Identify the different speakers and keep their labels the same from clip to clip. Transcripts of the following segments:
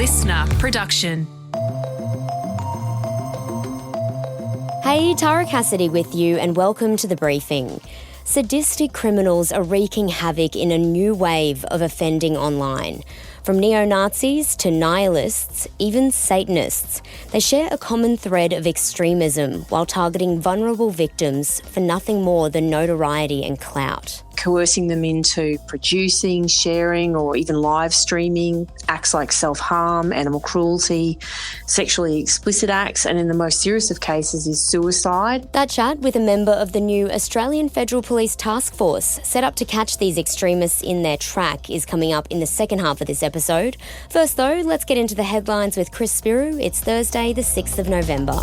Speaker 1: listener production.
Speaker 2: Hey, Tara Cassidy with you and welcome to The Briefing. Sadistic criminals are wreaking havoc in a new wave of offending online. From neo-Nazis to nihilists, even Satanists, they share a common thread of extremism while targeting vulnerable victims for nothing more than notoriety and clout.
Speaker 3: Coercing them into producing, sharing, or even live streaming acts like self-harm, animal cruelty, sexually explicit acts, and in the most serious of cases is suicide.
Speaker 2: That chat with a member of the new Australian Federal Police Task Force set up to catch these extremists in their track is coming up in the second half of this episode. First though, let's get into the headlines with Chris Spiru. It's Thursday, the 6th of November.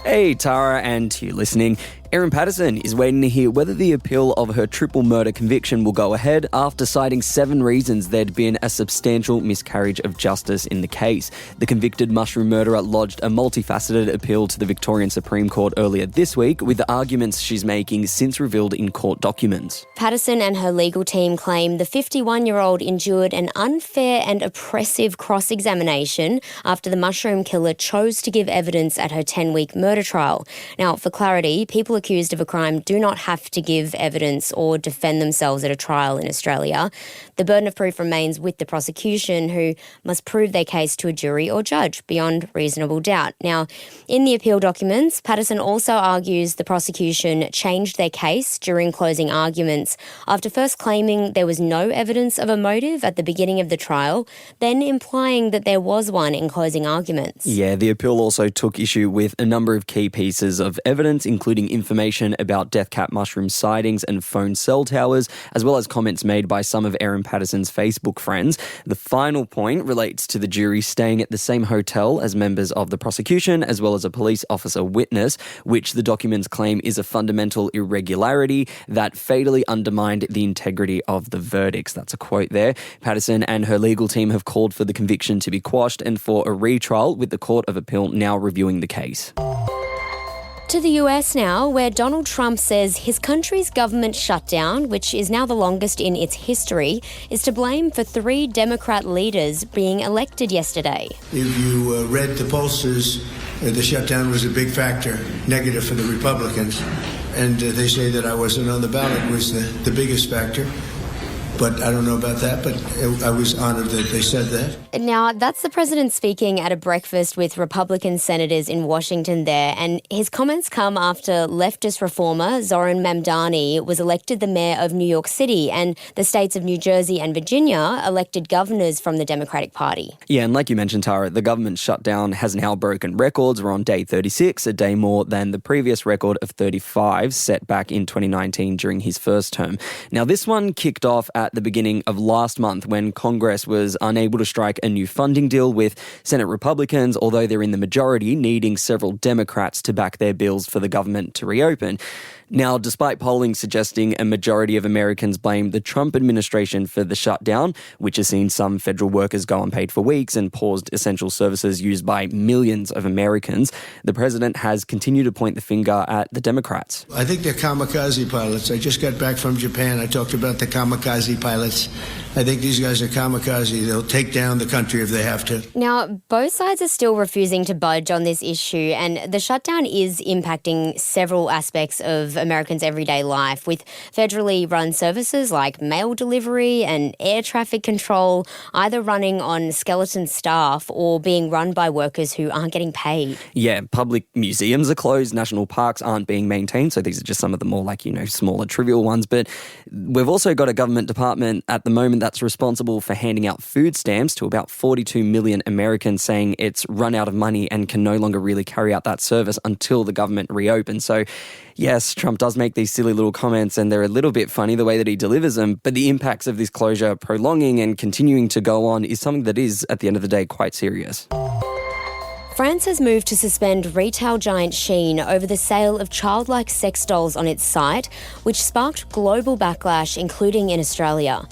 Speaker 4: Hey Tara, and to you listening. Erin Patterson is waiting to hear whether the appeal of her triple murder conviction will go ahead after citing 7 reasons there'd been a substantial miscarriage of justice in the case. The convicted mushroom murderer lodged a multifaceted appeal to the Victorian Supreme Court earlier this week with the arguments she's making since revealed in court documents.
Speaker 2: Patterson and her legal team claim the 51-year-old endured an unfair and oppressive cross-examination after the mushroom killer chose to give evidence at her 10-week murder trial. Now, for clarity, people accused of a crime do not have to give evidence or defend themselves at a trial in Australia. The burden of proof remains with the prosecution, who must prove their case to a jury or judge beyond reasonable doubt. Now, in the appeal documents, Patterson also argues the prosecution changed their case during closing arguments after first claiming there was no evidence of a motive at the beginning of the trial, then implying that there was one in closing arguments.
Speaker 4: Yeah, the appeal also took issue with a number of key pieces of evidence, including information about death cap mushroom sightings and phone cell towers, as well as comments made by some of Erin Patterson's Facebook friends. The final point relates to the jury staying at the same hotel as members of the prosecution, as well as a police officer witness, which the documents claim is a fundamental irregularity that fatally undermined the integrity of the verdicts. That's a quote there. Patterson and her legal team have called for the conviction to be quashed and for a retrial, with the Court of Appeal now reviewing the case.
Speaker 2: To the US now, where Donald Trump says his country's government shutdown, which is now the longest in its history, is to blame for 3 Democrat leaders being elected yesterday.
Speaker 5: If you read the pollsters, the shutdown was a big factor, negative for the Republicans. And they say that I wasn't on the ballot was the biggest factor. But I don't know about that, but I was honored that they said that.
Speaker 2: Now, that's the president speaking at a breakfast with Republican senators in Washington there, and his comments come after leftist reformer Zoran Mamdani was elected the mayor of New York City, and the states of New Jersey and Virginia elected governors from the Democratic Party.
Speaker 4: Yeah, and like you mentioned, Tara, the government shutdown has now broken records. We're on day 36, a day more than the previous record of 35 set back in 2019 during his first term. Now, this one kicked off at the beginning of last month when Congress was unable to strike a new funding deal with Senate Republicans, although they're in the majority, needing several Democrats to back their bills for the government to reopen. Now, despite polling suggesting a majority of Americans blame the Trump administration for the shutdown, which has seen some federal workers go unpaid for weeks and paused essential services used by millions of Americans, the president has continued to point the finger at the Democrats.
Speaker 5: I think they're kamikaze pilots. I just got back from Japan. I talked about the kamikaze pilots. I think these guys are kamikaze. They'll take down the country if they have to.
Speaker 2: Now, both sides are still refusing to budge on this issue, and the shutdown is impacting several aspects of Americans' everyday life, with federally run services like mail delivery and air traffic control either running on skeleton staff or being run by workers who aren't getting paid.
Speaker 4: Yeah, public museums are closed, national parks aren't being maintained, so these are just some of the more smaller trivial ones. But we've also got a government department at the moment that's responsible for handing out food stamps to about 42 million Americans, saying it's run out of money and can no longer really carry out that service until the government reopens. So yes, Trump does make these silly little comments and they're a little bit funny the way that he delivers them, but the impacts of this closure prolonging and continuing to go on is something that is, at the end of the day, quite serious.
Speaker 2: France has moved to suspend retail giant Shein over the sale of childlike sex dolls on its site, which sparked global backlash, including in Australia.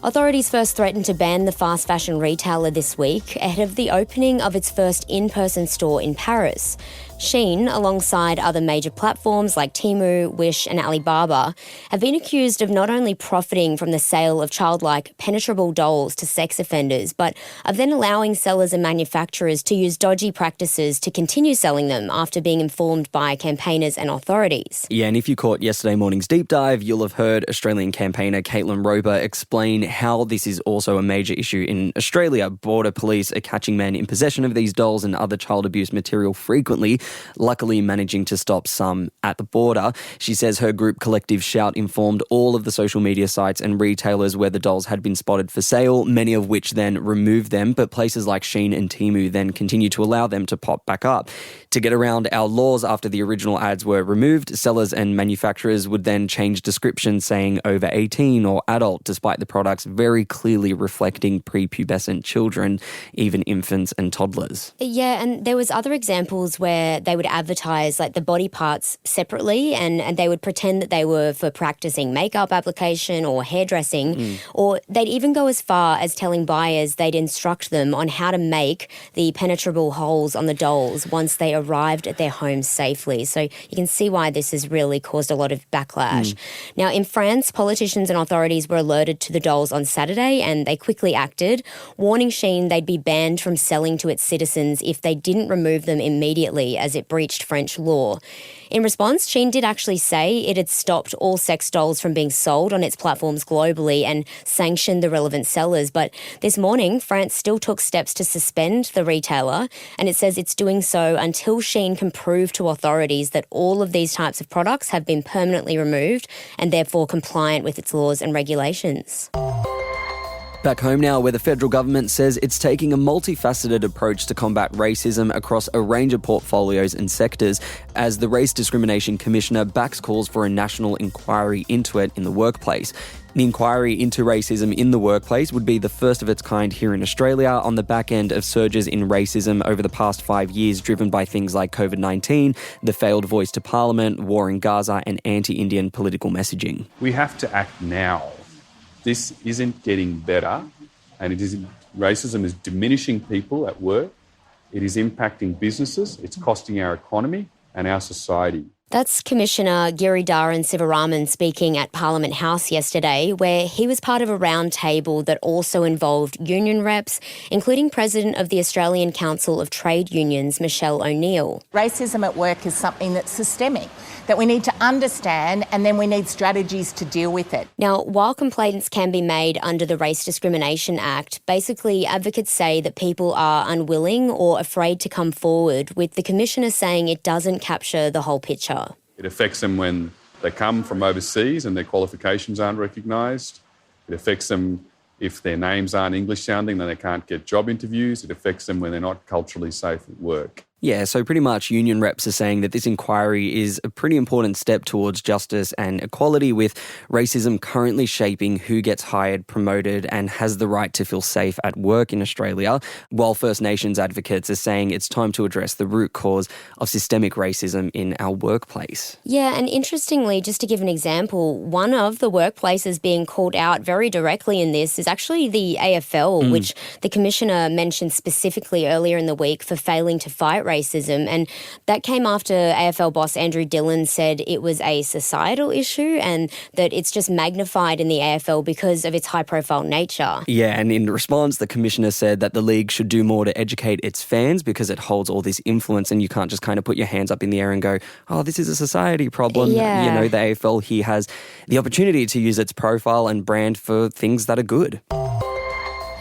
Speaker 2: Authorities first threatened to ban the fast fashion retailer this week ahead of the opening of its first in-person store in Paris. Shein, alongside other major platforms like Temu, Wish and Alibaba, have been accused of not only profiting from the sale of childlike penetrable dolls to sex offenders, but of then allowing sellers and manufacturers to use dodgy practices to continue selling them after being informed by campaigners and authorities.
Speaker 4: Yeah, and if you caught yesterday morning's deep dive, you'll have heard Australian campaigner Caitlin Roper explain how this is also a major issue in Australia. Border police are catching men in possession of these dolls and other child abuse material frequently, luckily managing to stop some at the border. She says her group Collective Shout informed all of the social media sites and retailers where the dolls had been spotted for sale, many of which then removed them, but places like Shein and Temu then continue to allow them to pop back up. To get around our laws after the original ads were removed, sellers and manufacturers would then change descriptions saying over 18 or adult, despite the products very clearly reflecting prepubescent children, even infants and toddlers.
Speaker 2: Yeah, and there was other examples where they would advertise like the body parts separately and they would pretend that they were for practicing makeup application or hairdressing, or they'd even go as far as telling buyers they'd instruct them on how to make the penetrable holes on the dolls once they arrived at their homes safely. So you can see why this has really caused a lot of backlash. Now, in France, politicians and authorities were alerted to the dolls on Saturday and they quickly acted, warning Shein they'd be banned from selling to its citizens if they didn't remove them immediately as it breached French law. In response, Shein did actually say it had stopped all sex dolls from being sold on its platforms globally and sanctioned the relevant sellers. But this morning, France still took steps to suspend the retailer, and it says it's doing so until Shein can prove to authorities that all of these types of products have been permanently removed and therefore compliant with its laws and regulations.
Speaker 4: Back home now, where the federal government says it's taking a multifaceted approach to combat racism across a range of portfolios and sectors, as the Race Discrimination Commissioner backs calls for a national inquiry into it in the workplace. The inquiry into racism in the workplace would be the first of its kind here in Australia on the back end of surges in racism over the past 5 years, driven by things like COVID-19, the failed voice to Parliament, war in Gaza, and anti-Indian political messaging.
Speaker 1: We have to act now. This isn't getting better, and racism is diminishing people at work. It is impacting businesses. It's costing our economy and our society.
Speaker 2: That's Commissioner Giridharan Sivaraman speaking at Parliament House yesterday, where he was part of a round table that also involved union reps, including President of the Australian Council of Trade Unions, Michelle O'Neill.
Speaker 6: Racism at work is something that's systemic, that we need to understand, and then we need strategies to deal with it.
Speaker 2: Now, while complaints can be made under the Race Discrimination Act, basically advocates say that people are unwilling or afraid to come forward, with the Commissioner saying it doesn't capture the whole picture.
Speaker 1: It affects them when they come from overseas and their qualifications aren't recognised. It affects them if their names aren't English sounding, then they can't get job interviews. It affects them when they're not culturally safe at work.
Speaker 4: Yeah, so pretty much union reps are saying that this inquiry is a pretty important step towards justice and equality, with racism currently shaping who gets hired, promoted, and has the right to feel safe at work in Australia, while First Nations advocates are saying it's time to address the root cause of systemic racism in our workplace.
Speaker 2: Yeah, and interestingly, just to give an example, one of the workplaces being called out very directly in this is actually the AFL, which the Commissioner mentioned specifically earlier in the week for failing to fight racism, and that came after AFL boss Andrew Dillon said it was a societal issue and that it's just magnified in the AFL because of its high-profile nature.
Speaker 4: Yeah, and in response, the Commissioner said that the league should do more to educate its fans because it holds all this influence and you can't just kind of put your hands up in the air and go, oh, this is a society problem.
Speaker 2: Yeah.
Speaker 4: You know, the AFL here has the opportunity to use its profile and brand for things that are good.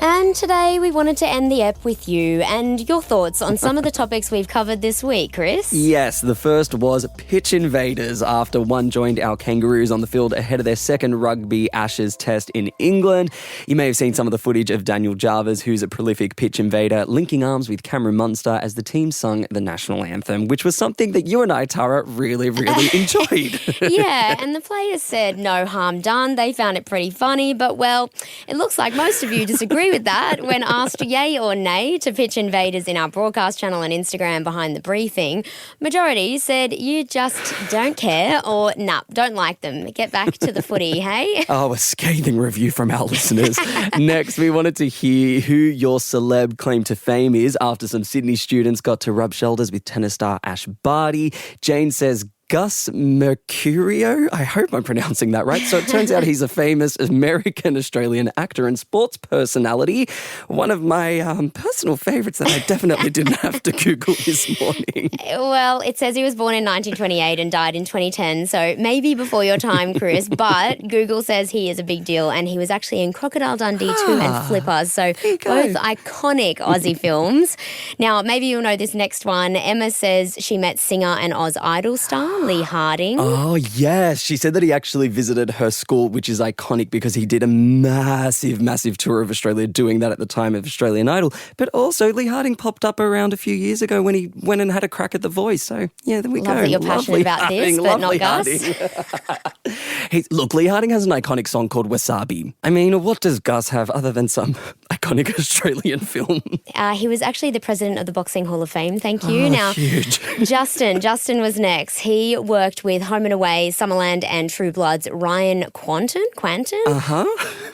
Speaker 2: And today we wanted to end the ep with you and your thoughts on some of the topics we've covered this week, Chris.
Speaker 4: Yes, the first was pitch invaders after one joined our Kangaroos on the field ahead of their second Rugby Ashes test in England. You may have seen some of the footage of Daniel Jarvis, who's a prolific pitch invader, linking arms with Cameron Munster as the team sung the national anthem, which was something that you and I, Tara, really enjoyed.
Speaker 2: Yeah, and the players said no harm done. They found it pretty funny, but well, it looks like most of you disagree agree with that. When asked yay or nay to pitch invaders in our broadcast channel and Instagram behind the briefing, majority said you just don't care or nah, don't like them. Get back to the footy, hey?
Speaker 4: Oh, a scathing review from our listeners. Next, we wanted to hear who your celeb claim to fame is after some Sydney students got to rub shoulders with tennis star Ash Barty. Jane says Gus Mercurio. I hope I'm pronouncing that right. So it turns out he's a famous American-Australian actor and sports personality. One of my personal favourites that I definitely didn't have to Google this morning.
Speaker 2: Well, it says he was born in 1928 and died in 2010, so maybe before your time, Chris, but Google says he is a big deal and he was actually in Crocodile Dundee 2 and Flippers, so both iconic Aussie films. Now, maybe you'll know this next one. Emma says she met singer and Oz Idol star Lee Harding.
Speaker 4: Oh, yes. She said that he actually visited her school, which is iconic because he did a massive tour of Australia doing that at the time of Australian Idol. But also, Lee Harding popped up around a few years ago when he went and had a crack at The Voice. So, yeah, there we go.
Speaker 2: Love that you're passionate about this, but not Gus.
Speaker 4: Look, Lee Harding has an iconic song called Wasabi. I mean, what does Gus have other than some iconic Australian film?
Speaker 2: He was actually the president of the Boxing Hall of Fame, thank you.
Speaker 4: Oh,
Speaker 2: now,
Speaker 4: huge.
Speaker 2: Justin was next. He worked with Home and Away, Summerland and True Blood's Ryan Quanten?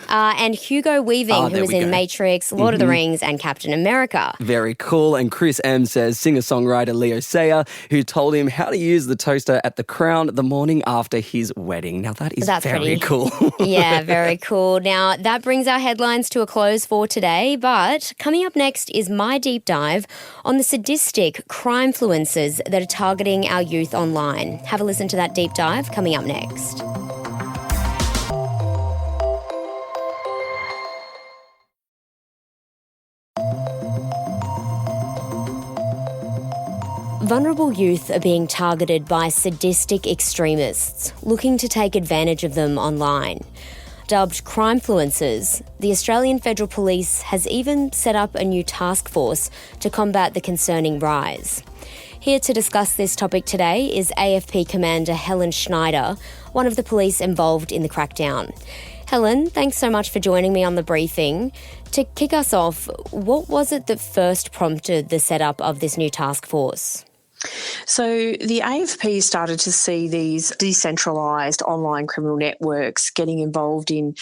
Speaker 2: And Hugo Weaving, who was in Matrix, Lord of the Rings and Captain America.
Speaker 4: Very cool. And Chris M says singer-songwriter Leo Sayer, who told him how to use the toaster at the Crown the morning after his wedding. Now, that's very cool.
Speaker 2: Yeah, very cool. Now, that brings our headlines to a close for today, but coming up next is my deep dive on the sadistic crime-fluencers that are targeting our youth online. Have a listen to that deep dive coming up next. Vulnerable youth are being targeted by sadistic extremists looking to take advantage of them online. Dubbed crime-fluencers, the Australian Federal Police has even set up a new task force to combat the concerning rise. Here to discuss this topic today is AFP Commander Helen Schneider, one of the police involved in the crackdown. Helen, thanks so much for joining me on the briefing. To kick us off, what was it that first prompted the setup of this new task force?
Speaker 3: So the AFP started to see these decentralised online criminal networks getting involved in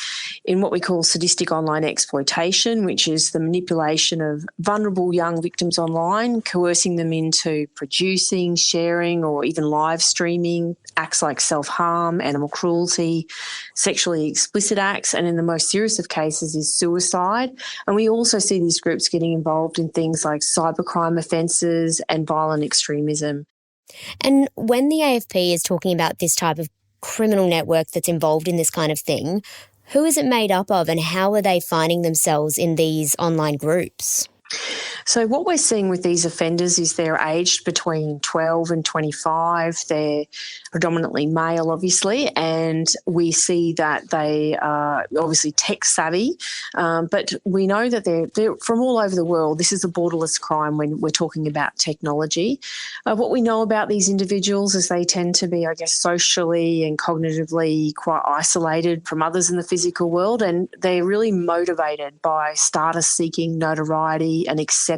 Speaker 3: what we call sadistic online exploitation, which is the manipulation of vulnerable young victims online, coercing them into producing, sharing or even live streaming acts like self-harm, animal cruelty, sexually explicit acts, and in the most serious of cases is suicide. And we also see these groups getting involved in things like cybercrime offences and violent extremism.
Speaker 2: And when the AFP is talking about this type of criminal network that's involved in this kind of thing, who is it made up of and how are they finding themselves in these online groups?
Speaker 3: So what we're seeing with these offenders is they're aged between 12 and 25. They're predominantly male, obviously, and we see that they are obviously tech savvy, but we know that they're from all over the world. This is a borderless crime when we're talking about technology. What we know about these individuals is they tend to be, I guess, socially and cognitively quite isolated from others in the physical world, and they're really motivated by status-seeking notoriety and acceptance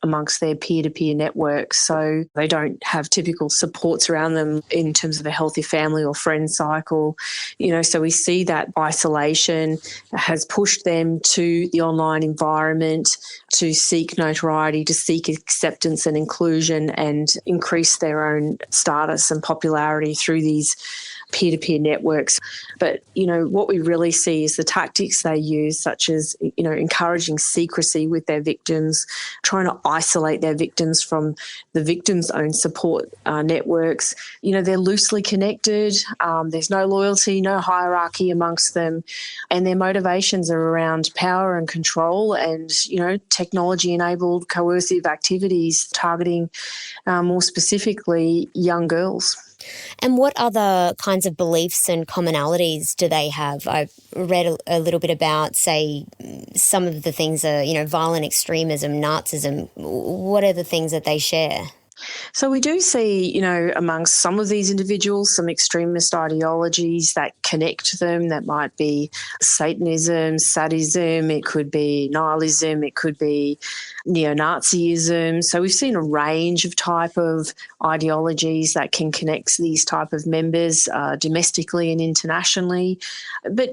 Speaker 3: amongst their peer-to-peer networks. So they don't have typical supports around them in terms of a healthy family or friend cycle. So we see that isolation has pushed them to the online environment to seek notoriety, to seek acceptance and inclusion and increase their own status and popularity through these peer-to-peer networks. But, what we really see is the tactics they use, such as, encouraging secrecy with their victims, trying to isolate their victims from the victims' own support networks. They're loosely connected. There's no loyalty, no hierarchy amongst them. And their motivations are around power and control and, technology-enabled coercive activities targeting more specifically young girls.
Speaker 2: And what other kinds of beliefs and commonalities do they have? I've read a little bit about, say, some of the things are, violent extremism, Nazism. What are the things that they share?
Speaker 3: So we do see, amongst some of these individuals, some extremist ideologies that connect them. That might be Satanism, sadism, it could be nihilism, it could be neo-Nazism. So we've seen a range of type of ideologies that can connect these type of members domestically and internationally. But,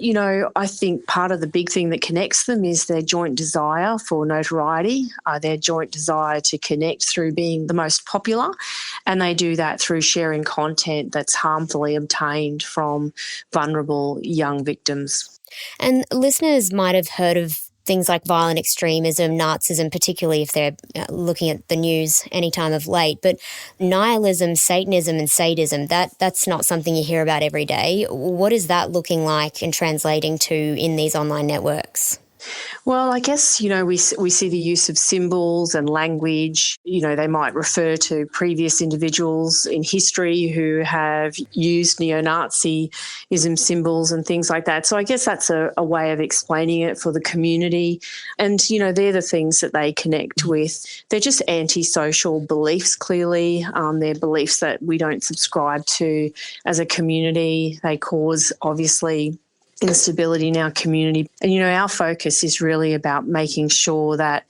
Speaker 3: I think part of the big thing that connects them is their joint desire for notoriety, their joint desire to connect through being the most popular, and they do that through sharing content that's harmfully obtained from vulnerable young victims.
Speaker 2: And listeners might have heard of things like violent extremism, Nazism, particularly if they're looking at the news any time of late. But nihilism, Satanism and sadism, that's not something you hear about every day. What is that looking like and translating to in these online networks?
Speaker 3: Well, I guess, we see the use of symbols and language. They might refer to previous individuals in history who have used neo-Nazism symbols and things like that. So I guess that's a way of explaining it for the community. And, they're the things that they connect with. They're just antisocial beliefs, clearly. They're beliefs that we don't subscribe to as a community. They cause, obviously, instability in our community. And, our focus is really about making sure that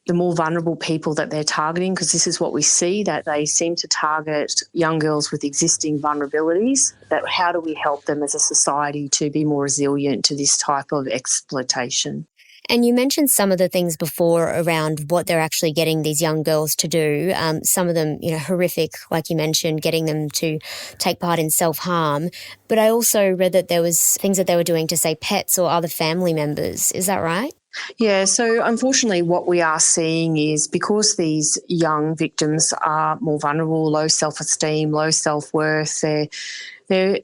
Speaker 3: the more vulnerable people that they're targeting, because this is what we see, that they seem to target young girls with existing vulnerabilities, that how do we help them as a society to be more resilient to this type of exploitation?
Speaker 2: And you mentioned some of the things before around what they're actually getting these young girls to do. Some of them, horrific, like you mentioned, getting them to take part in self-harm. But I also read that there was things that they were doing to, say, pets or other family members. Is that right?
Speaker 3: Yeah, so unfortunately what we are seeing is because these young victims are more vulnerable, low self-esteem, low self-worth, they're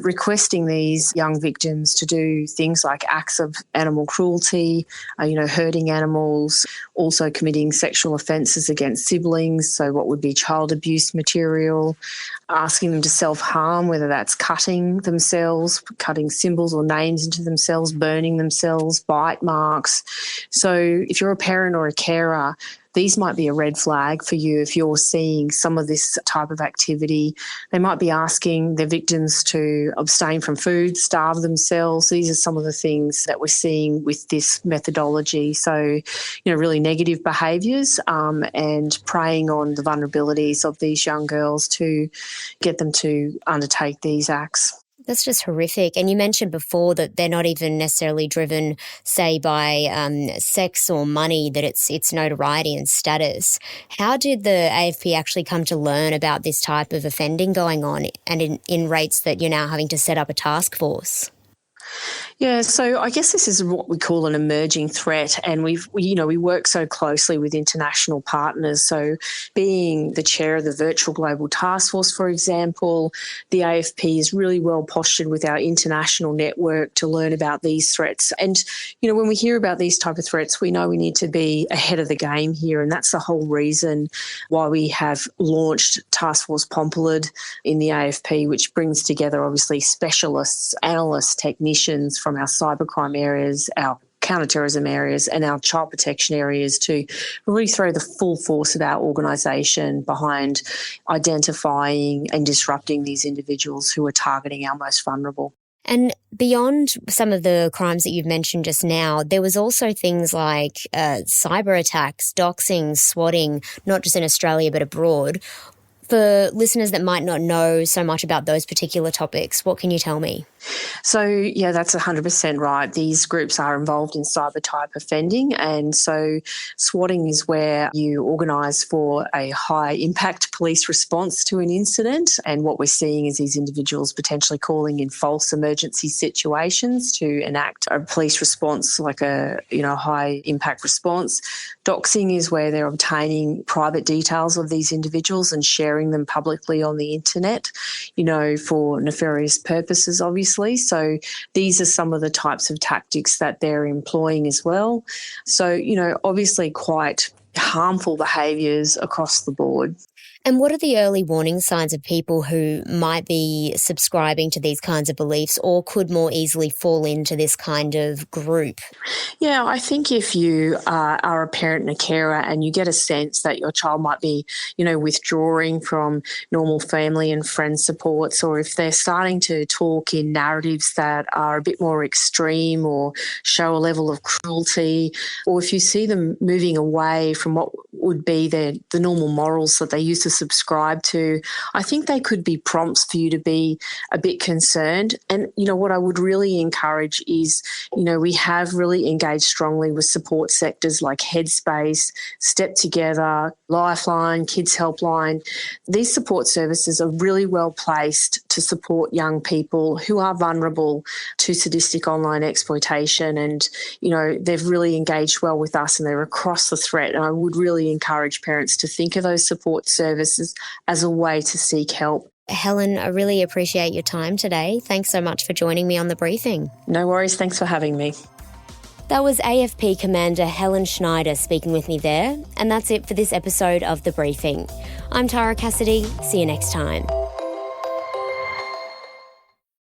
Speaker 3: requesting these young victims to do things like acts of animal cruelty, hurting animals, also committing sexual offences against siblings, so what would be child abuse material, asking them to self-harm, whether that's cutting themselves, cutting symbols or names into themselves, burning themselves, bite marks. So if you're a parent or a carer, these might be a red flag for you if you're seeing some of this type of activity. They might be asking their victims to abstain from food, starve themselves. These are some of the things that we're seeing with this methodology. So, really negative behaviours and preying on the vulnerabilities of these young girls to get them to undertake these acts.
Speaker 2: That's just horrific. And you mentioned before that they're not even necessarily driven, say, by sex or money, that it's notoriety and status. How did the AFP actually come to learn about this type of offending going on and in rates that you're now having to set up a task force?
Speaker 3: Yeah, so I guess this is what we call an emerging threat, and we work so closely with international partners. So being the chair of the Virtual Global Task Force, for example, the AFP is really well postured with our international network to learn about these threats. And, when we hear about these type of threats, we know we need to be ahead of the game here, and that's the whole reason why we have launched Task Force Pompalid in the AFP, which brings together, obviously, specialists, analysts, technicians from our cybercrime areas, our counterterrorism areas and our child protection areas to really throw the full force of our organisation behind identifying and disrupting these individuals who are targeting our most vulnerable.
Speaker 2: And beyond some of the crimes that you've mentioned just now, there was also things like cyber attacks, doxing, swatting, not just in Australia but abroad. For listeners that might not know so much about those particular topics, what can you tell me?
Speaker 3: So, yeah, that's 100% right. These groups are involved in cyber type offending, and so swatting is where you organise for a high impact police response to an incident, and what we're seeing is these individuals potentially calling in false emergency situations to enact a police response like a high impact response. Doxing is where they're obtaining private details of these individuals and sharing them publicly on the internet, for nefarious purposes, obviously. So these are some of the types of tactics that they're employing as well. So, obviously quite harmful behaviours across the board.
Speaker 2: And what are the early warning signs of people who might be subscribing to these kinds of beliefs or could more easily fall into this kind of group?
Speaker 3: Yeah, I think if you are a parent and a carer and you get a sense that your child might be, withdrawing from normal family and friend supports, or if they're starting to talk in narratives that are a bit more extreme or show a level of cruelty, or if you see them moving away from what would be the normal morals that they used to subscribe to, I think they could be prompts for you to be a bit concerned. And, what I would really encourage is, we have really engaged strongly with support sectors like Headspace, Step Together, Lifeline, Kids Helpline. These support services are really well placed to support young people who are vulnerable to sadistic online exploitation. And, they've really engaged well with us and they're across the threat. And I would really encourage parents to think of those support services as a way to seek help.
Speaker 2: Helen, I really appreciate your time today. Thanks so much for joining me on The Briefing.
Speaker 3: No worries. Thanks for having me.
Speaker 2: That was AFP Commander Helen Schneider speaking with me there. And that's it for this episode of The Briefing. I'm Tara Cassidy. See you next time.